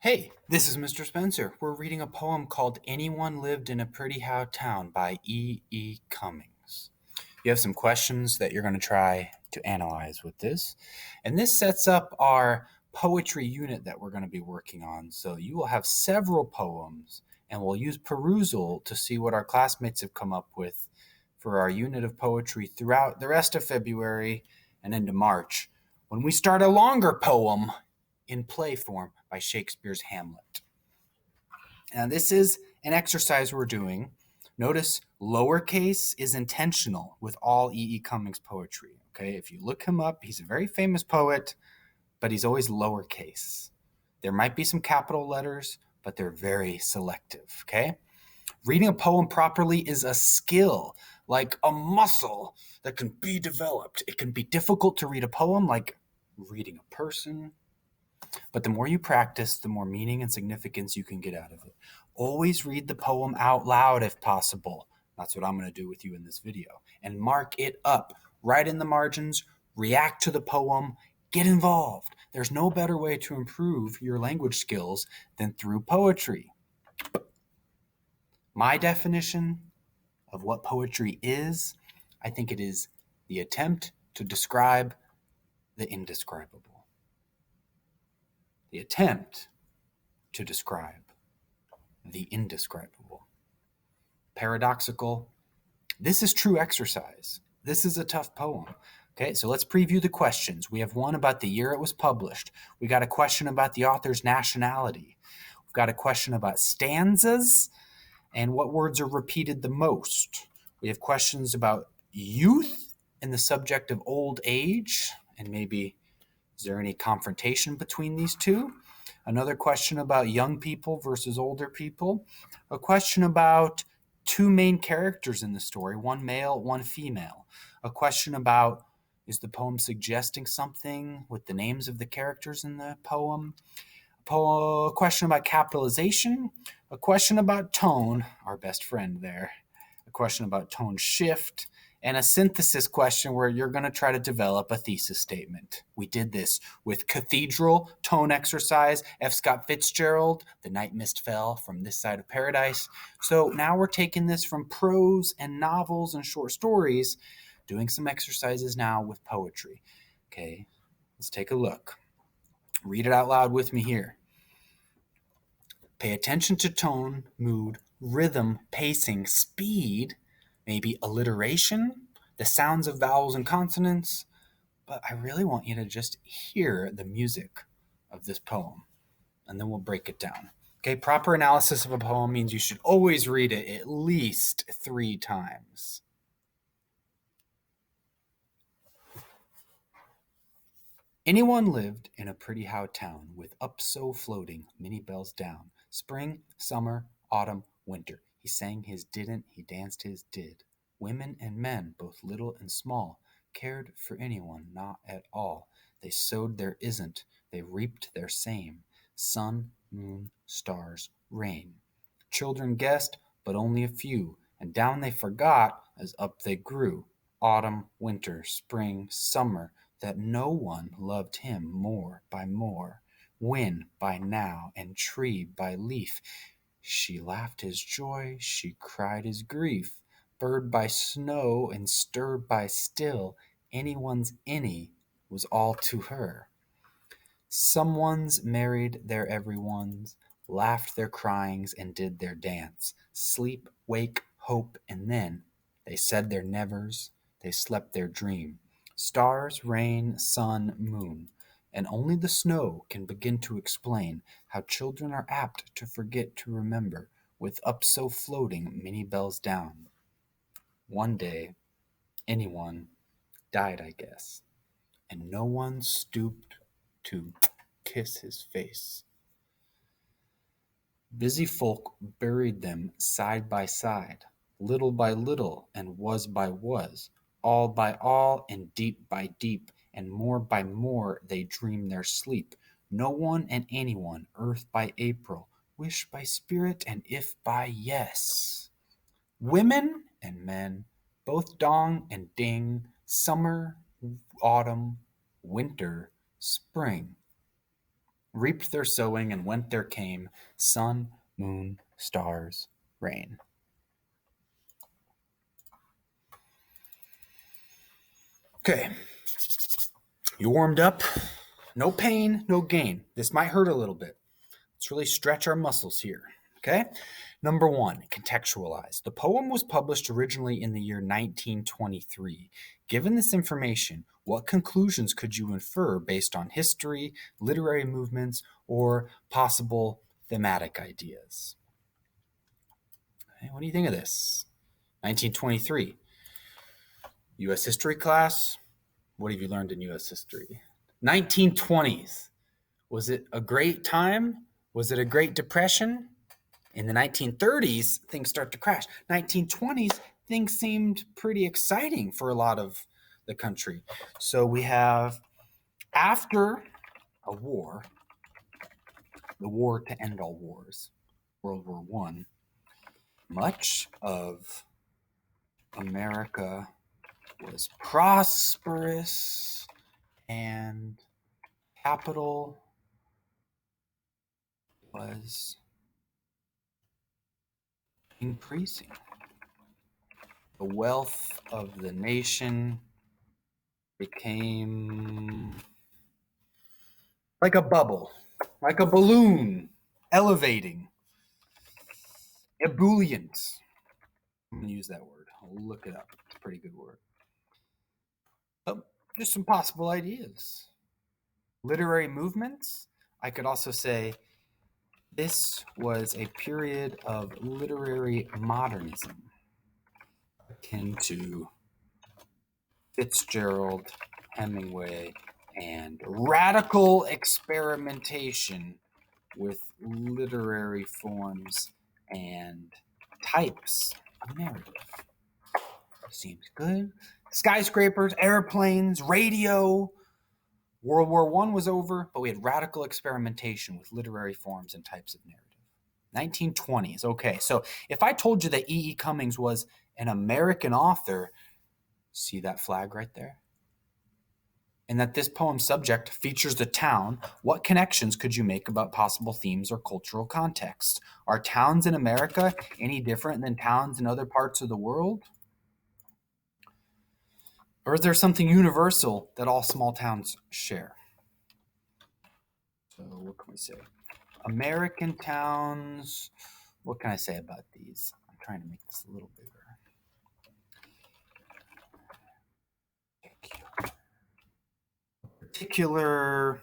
Hey, this is Mr. Spencer. We're reading a poem called Anyone Lived in a Pretty How Town by E. Cummings. You have some questions that you're going to try to analyze with this. And this sets up our poetry unit that we're going to be working on. So you will have several poems, and we'll use perusal to see what our classmates have come up with for our unit of poetry throughout the rest of February and into March, when we start a longer poem in play form by Shakespeare's Hamlet. Now, this is an exercise we're doing. Notice lowercase is intentional with all E. Cummings poetry. Okay, if you look him up, he's a very famous poet, but he's always lowercase. There might be some capital letters, but they're very selective. Okay, reading a poem properly is a skill, like a muscle that can be developed. It can be difficult to read a poem, like reading a person, but the more you practice, the more meaning and significance you can get out of it. Always read the poem out loud if possible. That's what I'm going to do with you in this video. And mark it up. Write in the margins, react to the poem, get involved. There's no better way to improve your language skills than through poetry. My definition of what poetry is, I think it is the attempt to describe the indescribable. The attempt to describe the indescribable. Paradoxical. This is true exercise. This is a tough poem. Okay, so let's preview the questions. We have one about the year it was published. We got a question about the author's nationality. We've got a question about stanzas and what words are repeated the most. We have questions about youth and the subject of old age, and maybe is there any confrontation between these two? Another question about young people versus older people. A question about two main characters in the story, one male, one female. A question about, is the poem suggesting something with the names of the characters in the poem? A question about capitalization. A question about tone, our best friend there. A question about tone shift, and a synthesis question where you're going to try to develop a thesis statement. We did this with Cathedral, Tone Exercise, F. Scott Fitzgerald, The Night Mist Fell, From This Side of Paradise. So now we're taking this from prose and novels and short stories, doing some exercises now with poetry. Okay, let's take a look. Read it out loud with me here. Pay attention to tone, mood, rhythm, pacing, speed, maybe alliteration, the sounds of vowels and consonants, but I really want you to just hear the music of this poem, and then we'll break it down. Okay, proper analysis of a poem means you should always read it at least 3 times. Anyone lived in a pretty how town with up so floating many bells down. Spring, summer, autumn, winter. He sang his didn't, he danced his did. Women and men, both little and small, cared for anyone not at all. They sowed their isn't, they reaped their same. Sun, moon, stars, rain. Children guessed, but only a few, and down they forgot as up they grew. Autumn, winter, spring, summer, that no one loved him more by more. Wind by now, and tree by leaf. She laughed his joy, she cried his grief. Bird by snow, and stir by still. Anyone's any was all to her. Someone's married their everyone's, laughed their cryings and did their dance. Sleep, wake, hope, and then they said their nevers, they slept their dream. Stars, rain, sun, moon, and only the snow can begin to explain how children are apt to forget to remember, with up so floating many bells down. One day, anyone died, I guess, and no one stooped to kiss his face. Busy folk buried them side by side, little by little, and was by was, all by all, and deep by deep, and more by more they dream their sleep. No one and anyone, earth by April, wish by spirit, and if by yes. Women and men, both dong and ding, summer, autumn, winter, spring. reaped their sowing, and went there came sun, moon, stars, rain. Okay. You warmed up. No pain, no gain. This might hurt a little bit. Let's really stretch our muscles here. Okay. Number 1, contextualize. The poem was published originally in the year 1923. Given this information, what conclusions could you infer based on history, literary movements, or possible thematic ideas? Okay, what do you think of this? 1923. U.S. history class. What have you learned in U.S. history? 1920s. Was it a great time? Was it a Great Depression? In the 1930s, things start to crash. 1920s, things seemed pretty exciting for a lot of the country. So we have, after a war, the war to end all wars, World War I, much of America was prosperous and capital was increasing. The wealth of the nation became like a bubble, like a balloon, elevating, ebullient. I'm going to use that word. I'll look it up. It's a pretty good word. So, just some possible ideas. Literary movements. I could also say this was a period of literary modernism, akin to Fitzgerald, Hemingway, and radical experimentation with literary forms and types of narrative. Seems good. Skyscrapers, airplanes, radio. World War I was over, but we had radical experimentation with literary forms and types of narrative. 1920s. Okay, so if I told you that E.E. Cummings was an American author, see that flag right there? And that this poem's subject features the town, what connections could you make about possible themes or cultural contexts? Are towns in America any different than towns in other parts of the world? Or is there something universal that all small towns share? So what can we say? American towns, what can I say about these? I'm trying to make this a little bigger. Particular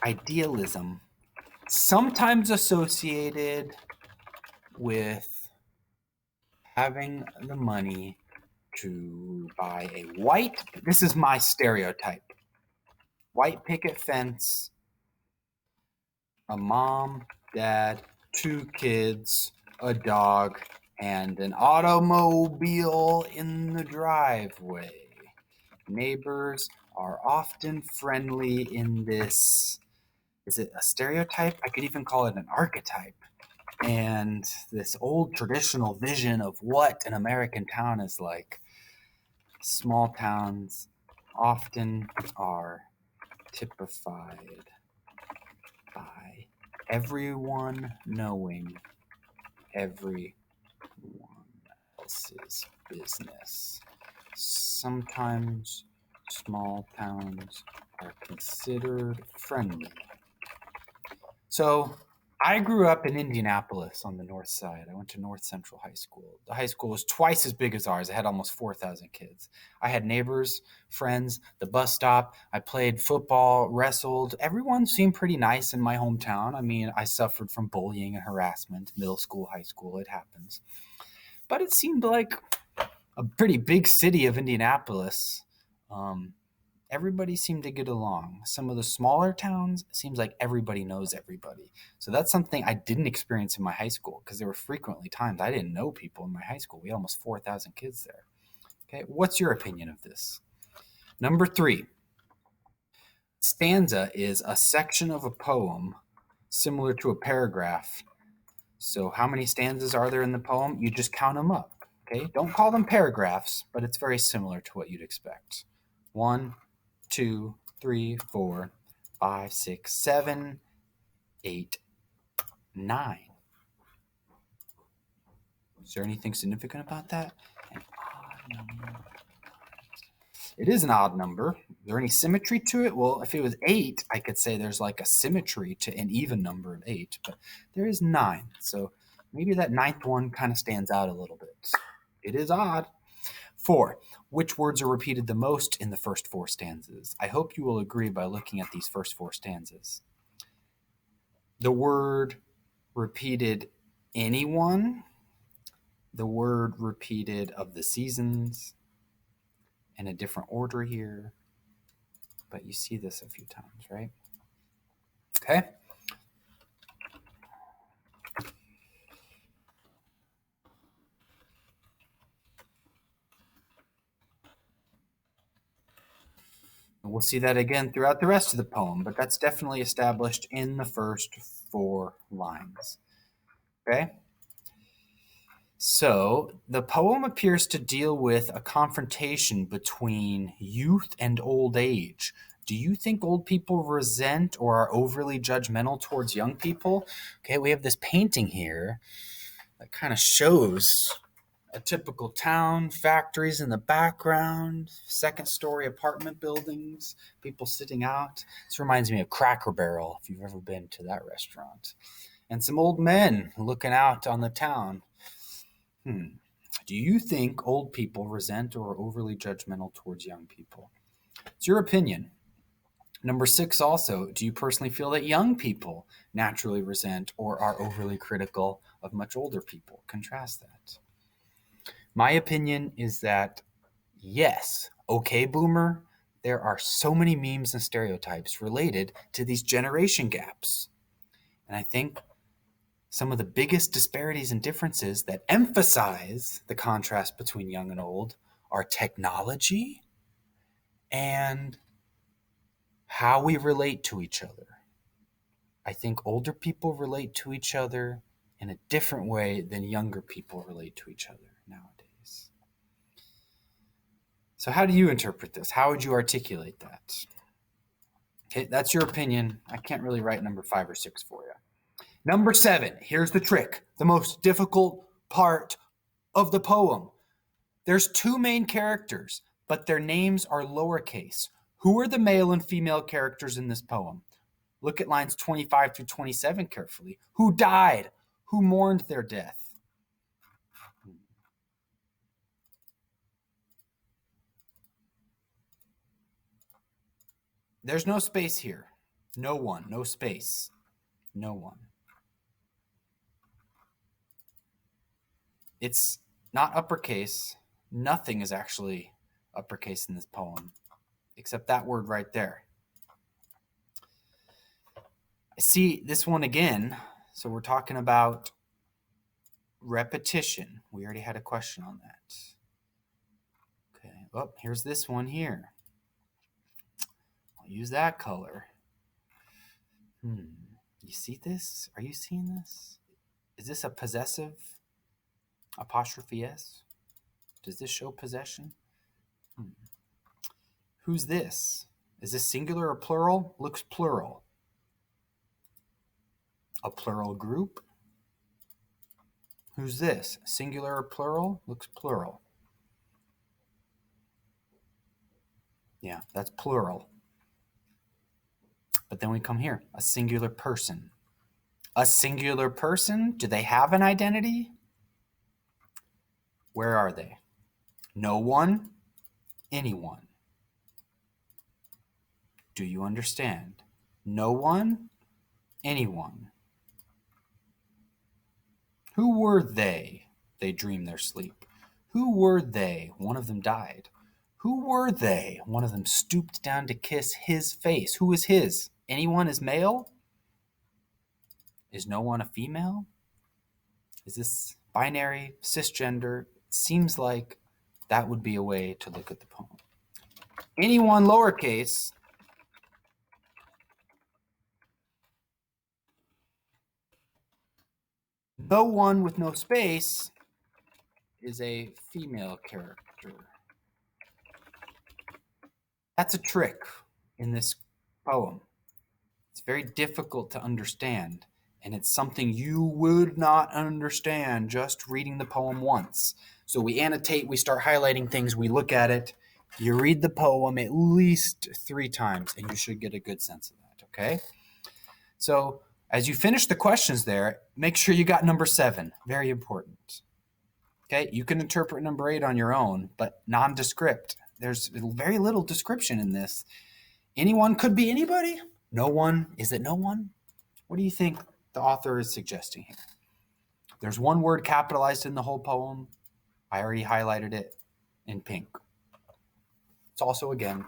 idealism, sometimes associated with having the money to buy a white, this is my stereotype, white picket fence, a mom, dad, 2 kids, a dog, and an automobile in the driveway. Neighbors are often friendly in this, is it a stereotype? I could even call it an archetype. And this old traditional vision of what an American town is like. Small towns often are typified by everyone knowing everyone else's business. Sometimes small towns are considered friendly. So I grew up in Indianapolis on the north side. I went to North Central High School. The high school was twice as big as ours. I had almost 4,000 kids. I had neighbors, friends, the bus stop. I played football, wrestled. Everyone seemed pretty nice in my hometown. I mean, I suffered from bullying and harassment, middle school, high school. It happens. But it seemed like a pretty big city of Indianapolis. Everybody seemed to get along. Some of the smaller towns, it seems like everybody knows everybody. So that's something I didn't experience in my high school because there were frequently times I didn't know people in my high school. We had almost 4,000 kids there. Okay, what's your opinion of this? Number 3, stanza is a section of a poem similar to a paragraph. So how many stanzas are there in the poem? You just count them up. Okay, don't call them paragraphs, but it's very similar to what you'd expect. 1, 2, 3, 4, 5, 6, 7, 8, 9. Is there anything significant about that? An odd number. It is an odd number. Is there any symmetry to it? Well, if it was 8, I could say there's like a symmetry to an even number of 8, but there is 9. So maybe that 9th one kind of stands out a little bit. It is odd. 4. Which words are repeated the most in the first 4 stanzas? I hope you will agree by looking at these first 4 stanzas. The word repeated anyone, the word repeated of the seasons, in a different order here, but you see this a few times, right? Okay. And we'll see that again throughout the rest of the poem, but that's definitely established in the first 4 lines. Okay. So the poem appears to deal with a confrontation between youth and old age. Do you think old people resent or are overly judgmental towards young people? Okay, we have this painting here that kind of shows a typical town, factories in the background, second-story apartment buildings, people sitting out. This reminds me of Cracker Barrel, if you've ever been to that restaurant. And some old men looking out on the town. Do you think old people resent or are overly judgmental towards young people? It's your opinion. Number 6 also, do you personally feel that young people naturally resent or are overly critical of much older people? Contrast that. My opinion is that yes, okay, boomer, there are so many memes and stereotypes related to these generation gaps. And I think some of the biggest disparities and differences that emphasize the contrast between young and old are technology and how we relate to each other. I think older people relate to each other in a different way than younger people relate to each other nowadays. So how do you interpret this? How would you articulate that? Okay, that's your opinion. I can't really write number 5 or 6 for you. Number 7, here's the trick, the most difficult part of the poem. There's 2 main characters, but their names are lowercase. Who are the male and female characters in this poem? Look at lines 25 through 27 carefully. Who died? Who mourned their death? There's no space here. No one, no space, no one. It's not uppercase. Nothing is actually uppercase in this poem, except that word right there. See this one again. So we're talking about repetition. We already had a question on that. Okay, oh, here's this one here. I'll use that color. You see this? Are you seeing this? Is this a possessive apostrophe S? Does this show possession? Who's this? Is this singular or plural? Looks plural. A plural group? Who's this? Singular or plural? Looks plural. Yeah, that's plural. But then we come here, a singular person. A singular person? Do they have an identity? Where are they? No one, anyone. Do you understand? No one, anyone. Who were they? They dreamed their sleep. Who were they? One of them died. Who were they? One of them stooped down to kiss his face. Who is his? Anyone is male? Is no one a female? Is this binary, cisgender? It seems like that would be a way to look at the poem. Anyone lowercase. No one with no space is a female character. That's a trick in this poem. It's very difficult to understand, and it's something you would not understand just reading the poem once. So we annotate, we start highlighting things, we look at it. You read the poem at least 3 times, and you should get a good sense of that, okay? So as you finish the questions there, make sure you got number 7. Very important. Okay, you can interpret number 8 on your own, but nondescript. There's very little description in this. Anyone could be anybody. No one. Is it no one? What do you think the author is suggesting here? There's one word capitalized in the whole poem. I already highlighted it in pink. It's also, again,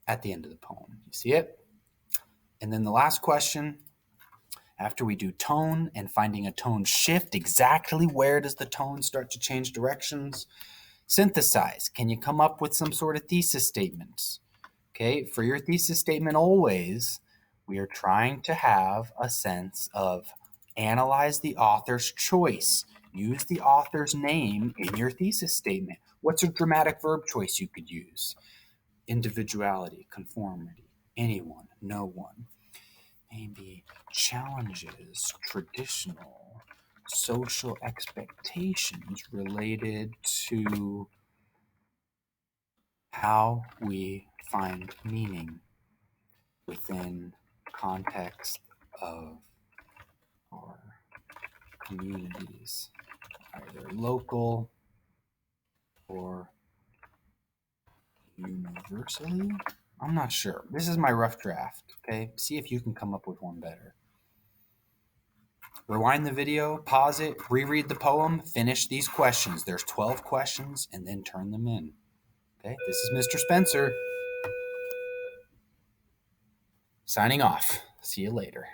at the end of the poem. You see it? And then the last question, after we do tone and finding a tone shift, exactly where does the tone start to change directions? Synthesize. Can you come up with some sort of thesis statement? Okay, for your thesis statement always, we are trying to have a sense of analyze the author's choice. Use the author's name in your thesis statement. What's a dramatic verb choice you could use? Individuality, conformity, anyone, no one. Maybe challenges traditional social expectations related to how we find meaning within context of our communities, either local or universally. I'm not sure. This is my rough draft, okay? See if you can come up with one better. Rewind the video, pause it, reread the poem, finish these questions. There's 12 questions, and then turn them in. Okay, this is Mr. Spencer signing off. See you later.